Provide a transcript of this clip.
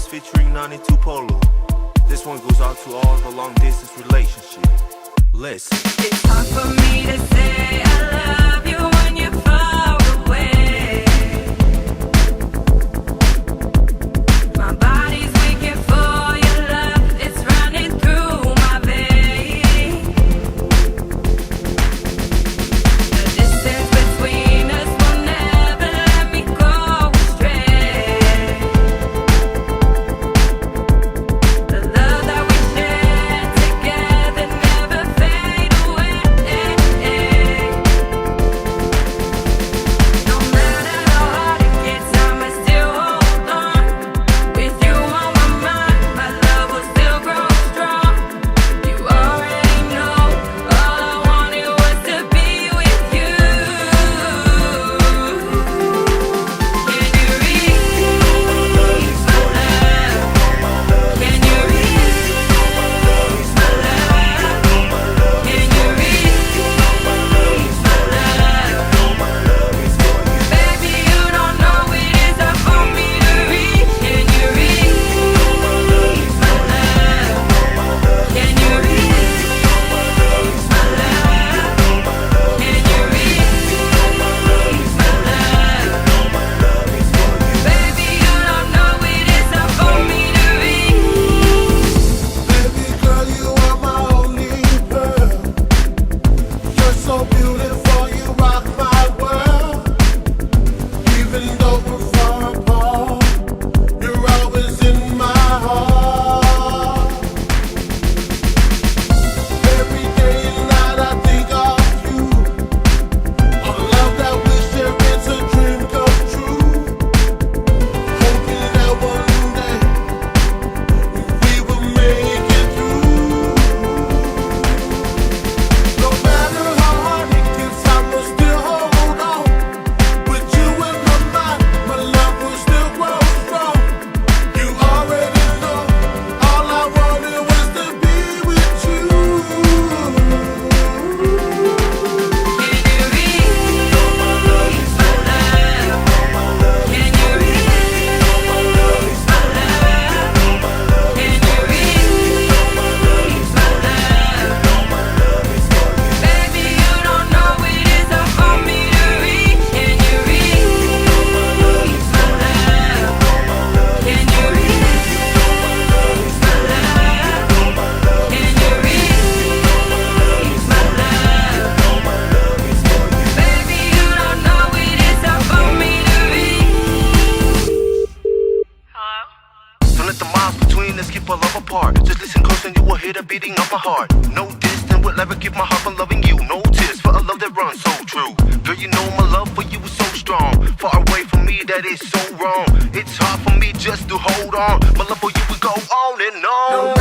Promise featuring Nani, Tupolo. This one goes out to all the long distance relationships. Listen. It's hard for me to say I love you when you're far away. My body's waking for your love. It's running through my veins. The distance between us will never let me go astray. The love that we share together never fade away. No matter how hard it gets, I'ma still hold on. With you on my mind, my love will still grow strong. You already know, all I wanted was to be with you. Can you read my love? Can you read my love? Can you read my love? Baby, you don't know it is up for me to reach. Can you read my love? Can you read my love? Can you read my love? Baby, you don't know it is up for me to reach. Baby girl, you are my only pearl. You're so beautiful, you rock my world. Even though we're far apart, you're always in my heart. Every day and night I think of you. Our love that we share is a dream come true. Hoping that one day we will make it through. No matter how hard it gets, I'ma still hold on. With you in my mind, my love will still grow strong. You already know, all I wanted was to be with you. Can you read my love? Can you read my love? Can you read my love? Baby, you don't know it is up for me to reach. Can you read my love? Can you read my love? Can you read my love? Baby, you don't know it is up for me to reach. Hello? Don't let the miles between us keep our love apart. Just listen close and you will hear the beating of my heart. No distance will ever give my heart from loving you. No tears for a love that runs so true. Girl, you know my love for you is so strong. Far away from me, that is so wrong. It's hard for me just to hold on. My love for you will go on and on.